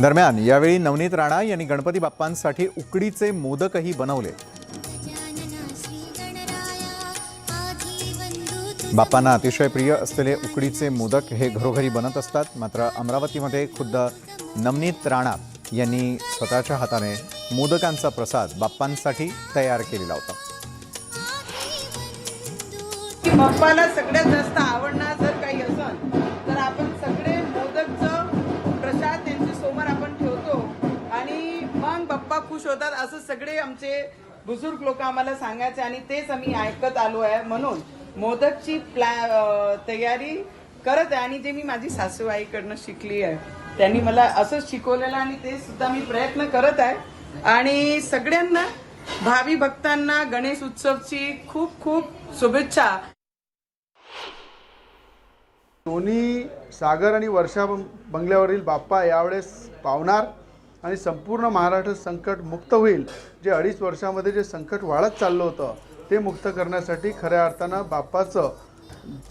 [SPEAKER 1] दरम्यान यावेळी नवनीत राणा यांनी गणपती बाप्पांसाठी उकडीचे मोदकही बनवले. बाप्पांना अतिशय प्रिय असलेले उकडीचे मोदक हे घरोघरी बनत असतात. मात्र अमरावतीमध्ये खुद्द नवनीत राणा यांनी स्वतःच्या हाताने मोदकांचा प्रसाद बाप्पांसाठी तयार केलेला होता.
[SPEAKER 12] बाप्पाला सगळ्यात जास्त आवडणार जर काही असेल तर आपण सगळे मोदकचं प्रसाद त्यांच्या समोर आपण ठेवतो आणि मग बाप्पा खुश होतात, असं सगळे आमचे बुजुर्ग लोक आम्हाला सांगायचे आणि तेच आम्ही ऐकत आलो आहे. म्हणून मोदकची तयारी करत आहे आणि जे मी माझी सासूबाईकडनं शिकली आहे त्यांनी मला असंच शिकवलेलं आणि ते सुद्धा मी प्रयत्न करत आहे. आणि सगळ्यांना, भावी भक्तांना गणेश उत्सवची खूप खूप शुभेच्छा.
[SPEAKER 13] दोन्ही सागर आणि वर्षा बंगल्यावरील बाप्पा यावेळेस पावणार आणि संपूर्ण महाराष्ट्र संकट मुक्त होईल. जे 2.5 वर्षामध्ये जे संकट वाढत चाललं होतं ते मुक्त करण्यासाठी खऱ्या अर्थानं बाप्पाचं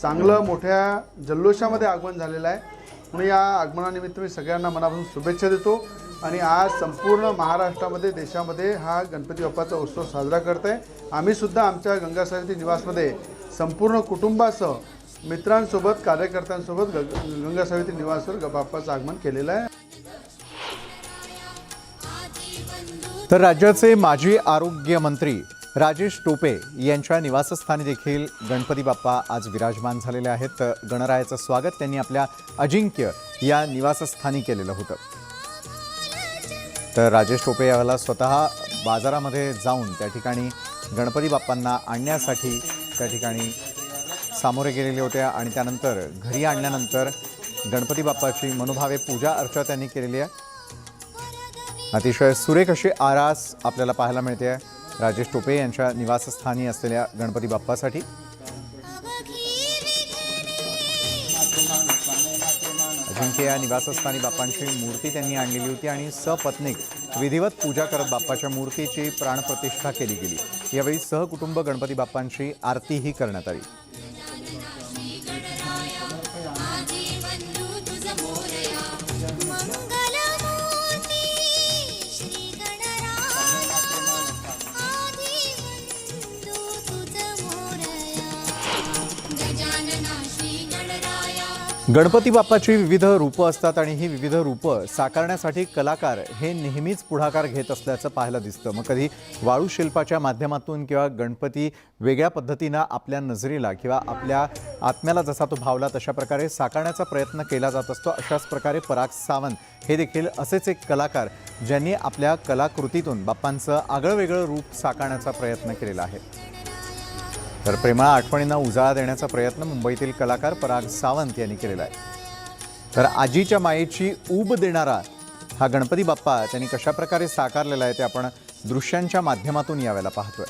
[SPEAKER 13] चांगलं मोठ्या जल्लोषामध्ये आगमन झालेलं आहे. म्हणून या आगमनानिमित्त मी सगळ्यांना मनापासून शुभेच्छा देतो. आणि आज संपूर्ण महाराष्ट्रामध्ये, देशामध्ये हा गणपती बाप्पाचा उत्सव साजरा करत आहे. आम्हीसुद्धा आमच्या गंगासावित्री निवासमध्ये संपूर्ण कुटुंबासह मित्रांसोबत, कार्यकर्त्यांसोबत गंगासावित्री निवासवर बाप्पाचं आगमन केलेलं आहे.
[SPEAKER 1] तर राज्याचे माजी आरोग्यमंत्री राजेश टोपे यांच्या निवासस्थानी देखील गणपती बाप्पा आज विराजमान झालेले आहेत. गणरायाचं स्वागत त्यांनी आपल्या अजिंक्य या निवासस्थानी केलेलं होतं. तर राजेश टोपे यावेळेला स्वतः बाजारामध्ये जाऊन त्या ठिकाणी गणपती बाप्पांना आणण्यासाठी त्या ठिकाणी सामोरे गेलेले होते आणि त्यानंतर घरी आणल्यानंतर गणपती बाप्पाची मनोभावे पूजा अर्चा त्यांनी केलेली आहे। अतिशय सुरेख अशी आरास आपल्याला पाहायला मिळते राजेश टोपे यांच्या निवासस्थानी असलेल्या गणपती बाप्पासाठी। अजिंक्य या निवासस्थानी बाप्पांची मूर्ती त्यांनी आणलेली होती आणि सपत्नीक विधिवत पूजा करत बाप्पाच्या मूर्तीची प्राणप्रतिष्ठा केली गेली। यावेळी सहकुटुंब गणपती बाप्पांची आरतीही करण्यात आली। गणपती बाप्पाची विविध रूपं असतात आणि ही विविध रूपं साकारण्यासाठी कलाकार हे नेहमीच पुढाकार घेत असल्याचं पाहायला दिसतं। मग कधी वाळू शिल्पाच्या माध्यमातून किंवा गणपती वेगळ्या पद्धतीनं आपल्या नजरेला किंवा आपल्या आत्म्याला जसा तो भावला तशा प्रकारे साकारण्याचा प्रयत्न केला जात असतो। अशाच प्रकारे पराग सावंत हे देखील असेच एक कलाकार ज्यांनी आपल्या कलाकृतीतून बाप्पांचं आगळंवेगळं रूप साकारण्याचा प्रयत्न केलेला आहे। तर प्रेमळ आठवणींना उजाळा देण्याचा प्रयत्न मुंबईतील कलाकार पराग सावंत यांनी केलेला आहे। तर आजीच्या मायेची ऊब देणारा हा गणपती बाप्पा त्यांनी कशा प्रकारे साकारलेला आहे ते आपण दृश्यांच्या माध्यमातून यावेळेला पाहतोय।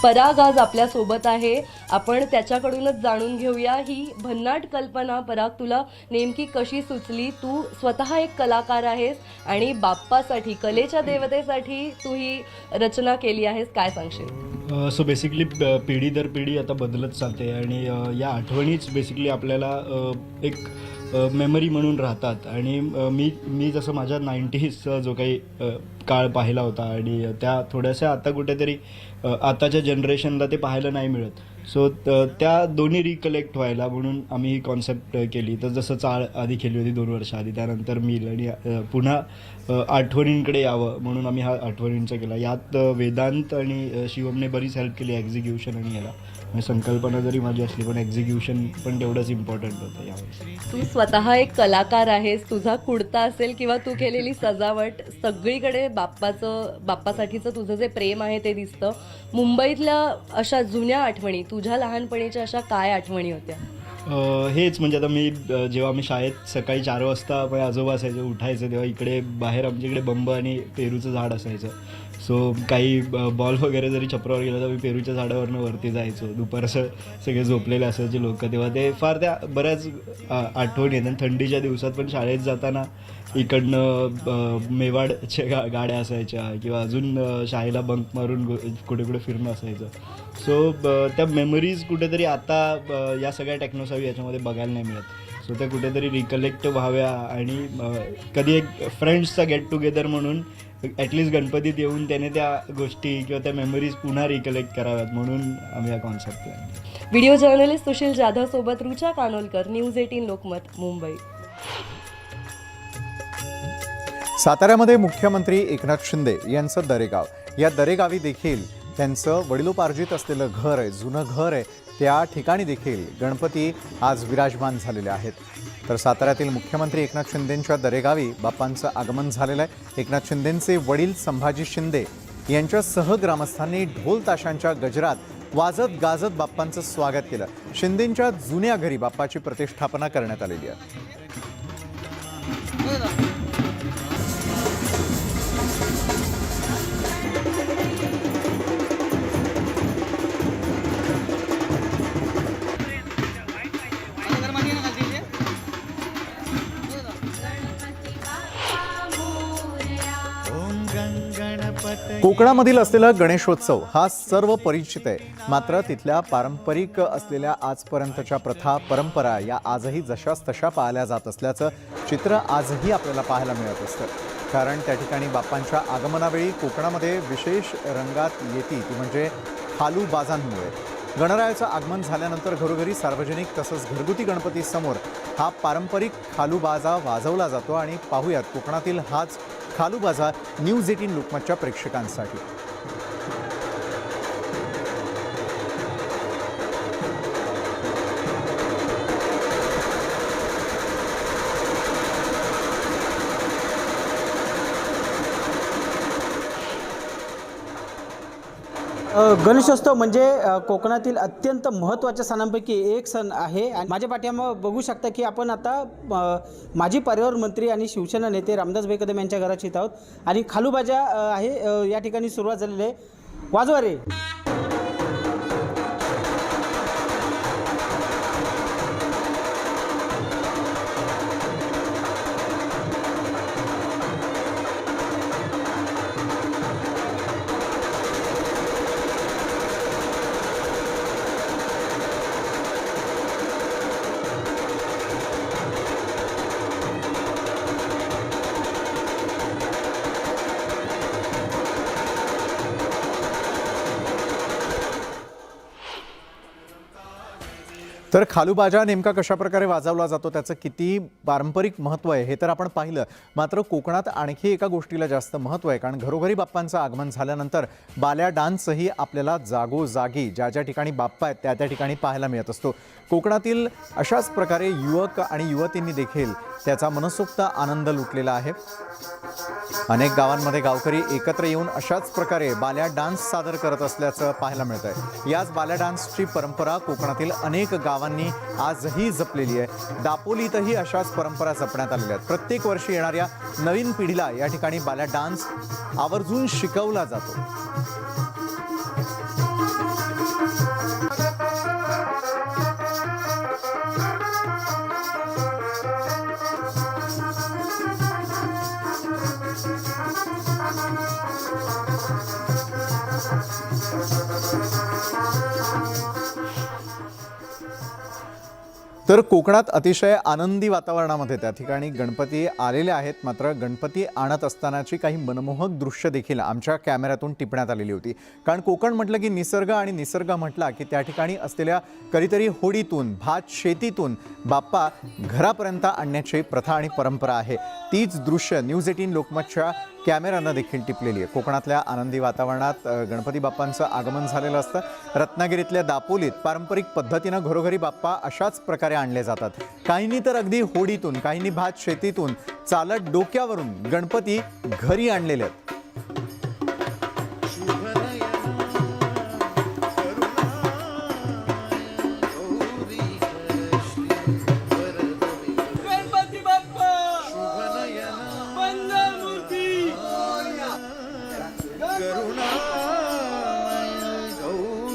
[SPEAKER 10] पराग आज आपल्या सोबत आहे, आपण त्याच्याकडूनच जाणून घेऊया ही भन्नाट कल्पना पराग तुला नेमकी कशी सुचली। तू स्वतः एक कलाकार आहेस आणि बाप्पासाठी कलेच्या देवतेसाठी तू ही रचना केली आहेस, काय सांगशील?
[SPEAKER 14] सो बेसिकली पिढी दर पिढी आता बदलत चालते आणि या आठवणीच बेसिकली आपल्याला एक मेमरी म्हणून राहतात आणि मी जसं माझ्या 90sचा जो काही काळ पाहिला होता आणि त्या थोड्याशा आता कुठेतरी आताच्या जनरेशनला ते पाहायला नाही मिळत। सो त्या दोन्ही रिकलेक्ट व्हायला म्हणून आम्ही ही कॉन्सेप्ट केली। तर जसं चाळ आधी केली होती 2 वर्ष आधी, त्यानंतर मिल आणि पुन्हा आठवणींकडे यावं म्हणून आम्ही हा आठवणींचा केला। यात वेदांत आणि शिवमने बरीच हेल्प केली एक्झिक्युशन आणि याला, म्हणजे संकल्पना जरी माझी असली पण एक्झिक्युशन पण तेवढंच इम्पॉर्टंट होतं यावेळेस।
[SPEAKER 10] तू स्वतः एक कलाकार आहेस, तुझा कुर्ता असेल किंवा तू केलेली सजावट सगळीकडे बाप्पासाठीचं तुझं जे प्रेम आहे ते दिसतं। मुंबईतल्या अशा जुन्या आठवणी, तुझ्या लहानपणीच्या अशा काय आठवणी होत्या?
[SPEAKER 14] हेच म्हणजे आता जेव्हा मी शाळेत सकाळी 4 वाजता माझे आजोबा असायचे उठायचं, तेव्हा इकडे बाहेर आमच्याकडे बंब आणि पेरूचं झाड असायचं। सो काही बॉल वगैरे जरी छपरावर गेलं तर मी पेरूच्या झाडावरनं वरती जायचो। दुपारचं सगळे झोपलेले असायचे लोक, तेव्हा ते फार त्या बऱ्याच आठवणी आहेत। आणि थंडीच्या दिवसात पण शाळेत जाताना इकडनं मेवाडच्या गाड्या असायच्या किंवा अजून शाळेला बंक मारून कुठे कुठे फिरणं असायचं। सो त्या मेमरीज कुठेतरी आता या सगळ्या टेक्नॉसॉफी याच्यामध्ये बघायला नाही मिळत। सो त्या कुठेतरी रिकलेक्ट व्हाव्या आणि कधी एक फ्रेंड्सचा गेट टुगेदर म्हणून ॲटलिस्ट गणपतीत येऊन त्याने त्या गोष्टी किंवा त्या मेमरीज पुन्हा रिकलेक्ट कराव्यात म्हणून आम्ही हा कॉन्सेप्ट केला।
[SPEAKER 10] व्हिडिओ जर्नलिस्ट सुशील जाधव सोबत रुचा कानोलकर, न्यूज 18 लोकमत, मुंबई।
[SPEAKER 1] साताऱ्यामध्ये मुख्यमंत्री एकनाथ शिंदे यांचं दरेगाव, या दरेगावी देखील त्यांचं वडिलोपार्जित असलेलं घर आहे, जुनं घर आहे, त्या ठिकाणी देखील गणपती आज विराजमान झालेले आहेत। तर साताऱ्यातील मुख्यमंत्री एकनाथ शिंदेंच्या दरेगावी बाप्पांचं आगमन झालेलं आहे। एकनाथ शिंदेंचे वडील संभाजी शिंदे यांच्यासह ग्रामस्थांनी ढोल ताशांच्या गजरात वाजत गाजत बाप्पांचं स्वागत केलं। शिंदेंच्या जुन्या घरी बाप्पाची प्रतिष्ठापना करण्यात आलेली आहे। कोकणामधील असलेला गणेशोत्सव हा सर्व परिचित आहे, मात्र तिथल्या पारंपरिक असलेल्या आजपर्यंतच्या प्रथा परंपरा या आजही जशाच तशा पाळल्या जात असल्याचं चित्र आजही आपल्याला पाहायला मिळत असतं। कारण त्या ठिकाणी बाप्पांच्या आगमनावेळी कोकणामध्ये विशेष रंगात येते ती म्हणजे खालूबाजांमुळे। गणरायाचं आगमन झाल्यानंतर घरोघरी सार्वजनिक तसंच घरगुती गणपतीसमोर हा पारंपरिक खालूबाजा वाजवला जातो आणि पाहूयात कोकणातील हाच खालूबाजा न्यूज 18 लोकमतच्या प्रेक्षकांसाठी।
[SPEAKER 15] गणेशोत्सव म्हणजे कोकणातील अत्यंत महत्त्वाच्या सणांपैकी एक सण आहे आणि माझ्या पाठीमागं बघू शकता की आपण आता माजी पर्यावरण मंत्री आणि शिवसेना नेते रामदासभाई कदम यांच्या घरात येत आहोत आणि खालूबाजा आहे या ठिकाणी सुरुवात झालेली आहे. वाजवा रे.
[SPEAKER 1] तर खालूबाजा नेमका कशा प्रकारे वाजवला जातो, त्याचं किती पारंपरिक महत्त्व आहे हे तर आपण पाहिलं. मात्र कोकणात आणखी एका गोष्टीला जास्त महत्त्व आहे, कारण घरोघरी बाप्पांचं आगमन झाल्यानंतर बाल्या डान्सही आपल्याला जागोजागी ज्या ज्या ठिकाणी बाप्पा आहेत त्या त्या ठिकाणी पाहायला मिळत असतो. कोकणातील अशाच प्रकारे युवक आणि युवतींनी देखील त्याचा मनसोक्त आनंद लुटलेला आहे. अनेक गावांमध्ये गावकरी एकत्र येऊन अशाच प्रकारे बाल्या डान्स सादर करत असल्याचं पाहायला मिळत आहे. याच बाल्या डान्सची परंपरा कोकणातील अनेक गावांनी आजही जपलेली आहे. दापोलीतही अशाच परंपरा जपण्यात आलेल्या आहेत. प्रत्येक वर्षी येणाऱ्या नवीन पिढीला या ठिकाणी बाल्या डान्स आवर्जून शिकवला जातो. तर कोकणात अतिशय आनंदी वातावरणामध्ये त्या ठिकाणी गणपती आलेले आहेत. मात्र गणपती आणत असतानाची काही मनमोहक दृश्य देखील आमच्या कॅमेऱ्यातून टिपण्यात आलेली होती. कारण कोकण म्हटलं की निसर्ग आणि निसर्ग म्हटला की त्या ठिकाणी असलेल्या कधीतरी होडीतून भात शेतीतून बाप्पा घरापर्यंत आणण्याची प्रथा आणि परंपरा आहे. तीच दृश्य न्यूज 18 लोकमतच्या कॅमेऱ्यानं देखील टिपलेली आहे. कोकणातल्या आनंदी वातावरणात गणपती बाप्पांचं आगमन झालेलं असतं. रत्नागिरीतल्या दापोलीत पारंपरिक पद्धतीनं घरोघरी बाप्पा अशाच प्रकारे आणले जातात. काहींनी तर अगदी होडीतून, काहींनी भात शेतीतून चालत डोक्यावरून गणपती घरी आणलेले आहेत.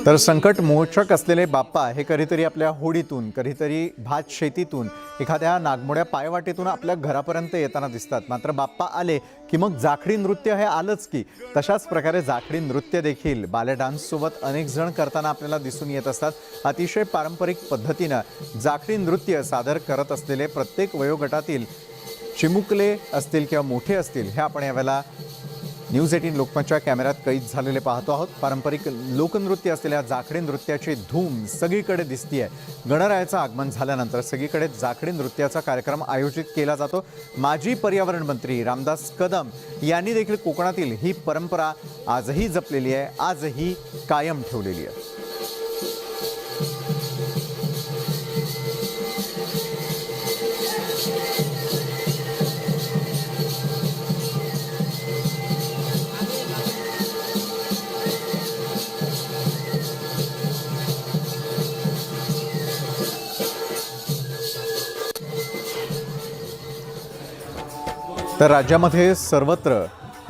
[SPEAKER 1] तर संकट मोचक असलेले बाप्पा हे कधीतरी आपल्या होडीतून, कधीतरी भात शेतीतून, एखाद्या नागमोड्या पायवाटेतून आपल्या घरापर्यंत येताना दिसतात. मात्र बाप्पा आले की मग जाखडी नृत्य हे आलंच की. तशाच प्रकारे जाखडी नृत्य देखील बाल्या डान्ससोबत अनेक जण करताना आपल्याला दिसून येत असतात. अतिशय पारंपरिक पद्धतीनं जाखडी नृत्य सादर करत असलेले प्रत्येक वयोगटातील चिमुकले असतील किंवा मोठे असतील हे आपण यावेळेला न्यूज 18 लोकमतच्या कॅमेऱ्यात कैद झालेले पाहतो आहोत. पारंपरिक लोकनृत्य असलेल्या जाखडी नृत्याची धूम सगळीकडे दिसतीये. गणरायाचं आगमन झाल्यानंतर सगळीकडे जाखडी नृत्याचा कार्यक्रम आयोजित केला जातो. माजी पर्यावरण मंत्री रामदास कदम यांनी देखील कोकणातील ही परंपरा आजही जपलेली आहे, आजही कायम ठेवलेली आहे. तर राज्यामध्ये सर्वत्र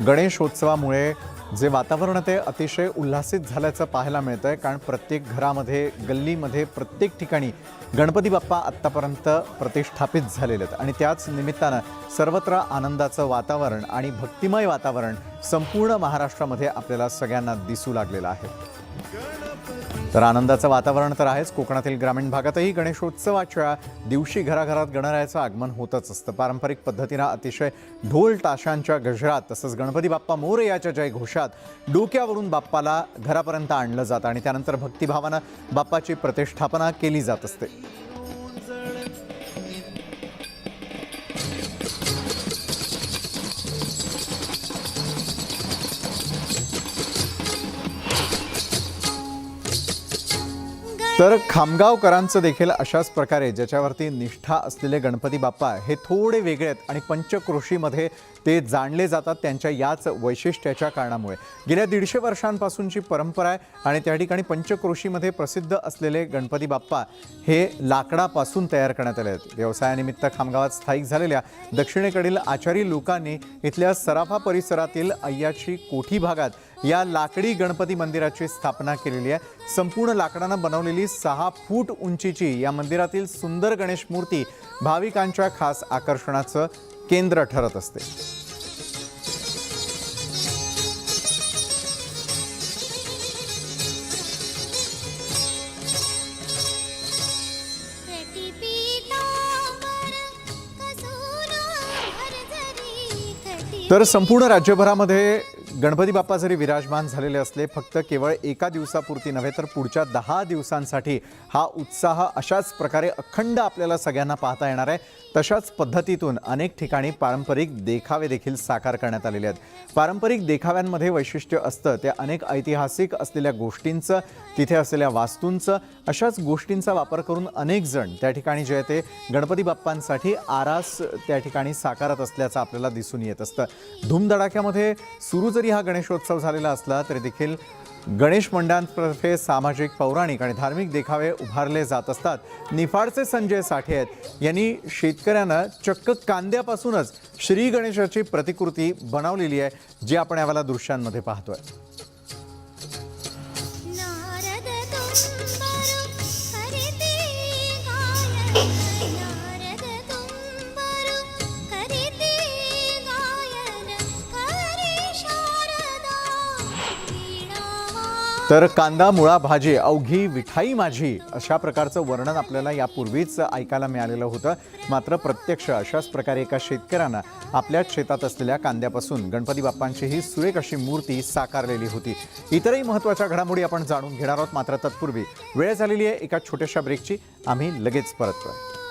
[SPEAKER 1] गणेशोत्सवामुळे जे वातावरण ते अतिशय उल्हासित झाल्याचं पाहायला मिळतं आहे. कारण प्रत्येक घरामध्ये, गल्लीमध्ये, प्रत्येक ठिकाणी गणपती बाप्पा आत्तापर्यंत प्रतिष्ठापित झालेले आहेत आणि त्याच निमित्तानं सर्वत्र आनंदाचं वातावरण आणि भक्तिमय वातावरण संपूर्ण महाराष्ट्रामध्ये आपल्याला सगळ्यांना दिसू लागलेलं आहे. तर आनंदाचं वातावरण तर आहेच. कोकणातील ग्रामीण भागातही गणेशोत्सवाच्या दिवशी घराघरात गणरायाचं आगमन होतच असतं. पारंपरिक पद्धतीनं अतिशय ढोल ताशांच्या गजरात तसंच गणपती बाप्पा मोरयाच्या जयघोषात डोक्यावरून बाप्पाला घरापर्यंत आणलं जातं आणि त्यानंतर भक्तिभावानं बाप्पाची प्रतिष्ठापना केली जात असते. तर खामगावकरांचं देखील अशाच प्रकारे ज्याच्यावरती निष्ठा असलेले गणपती बाप्पा हे थोडे वेगळे आहेत आणि पंचक्रोशीमध्ये ते जाणले जातात त्यांच्या याच वैशिष्ट्याच्या कारणामुळे. गेल्या 150 वर्षांपासूनची परंपरा आहे आणि त्या ठिकाणी पंचक्रोशीमध्ये प्रसिद्ध असलेले गणपती बाप्पा हे लाकडापासून तयार करण्यात आले आहेत. व्यवसायानिमित्त खामगावात स्थायिक झालेल्या दक्षिणेकडील आचारी लोकांनी इथल्या सराफा परिसरातील अय्याची कोठी भागात या लाकडी गणपती मंदिराची स्थापना केलेली आहे. संपूर्ण लाकडानं बनवलेली 6 फूट उंचीची या मंदिरातील सुंदर गणेश मूर्ती भाविकांच्या खास आकर्षणाचं केंद्र ठरत असते. तर संपूर्ण राज्यभरामध्ये गणपती बाप्पा जरी विराजमान झालेले असले फक्त केवळ एका दिवसापुरती नव्हे तर पुढच्या 10 दिवसांसाठी हा उत्साह अशाच प्रकारे अखंड आपल्याला सगळ्यांना पाहता येणार आहे. तशाच पद्धतीतून अनेक ठिकाणी पारंपरिक देखावे देखील साकार करण्यात आलेले आहेत. पारंपरिक देखाव्यांमध्ये वैशिष्ट्य असतं ते अनेक ऐतिहासिक असलेल्या गोष्टींचं, तिथे असलेल्या वास्तूंचं, अशाच गोष्टींचा वापर करून अनेक जण त्या ठिकाणी जे आहे ते गणपती बाप्पांसाठी आरास त्या ठिकाणी साकारत असल्याचं आपल्याला दिसून येत असतं. धूमधडाक्यामध्ये सुरू जरी हा गणेशोत्सव झालेला असला तरी देखील गणेश मंडळांतर्फे सामाजिक, पौराणिक आणि धार्मिक देखावे उभारले जात असतात. निफाडचे संजय साठे आहेत यांनी शेतकऱ्यांना चक्क कांद्यापासूनच श्री गणेशाची प्रतिकृती बनवलेली आहे जी आपण यावेळेला दृश्यांमध्ये पाहतोय. तर कांदा मुळा भाजी अवघी विठाई माझी अशा प्रकारचं वर्णन आपल्याला यापूर्वीच ऐकायला मिळालेलं होतं. मात्र प्रत्यक्ष अशाच प्रकारे एका शेतकऱ्यानं आपल्याच शेतात असलेल्या कांद्यापासून गणपती बाप्पांची ही सुरेख अशी मूर्ती साकारलेली होती. इतरही महत्त्वाच्या घडामोडी आपण जाणून घेणार आहोत. मात्र तत्पूर्वी वेळ झालेली आहे एका छोट्याशा ब्रेकची. आम्ही लगेच परततोय.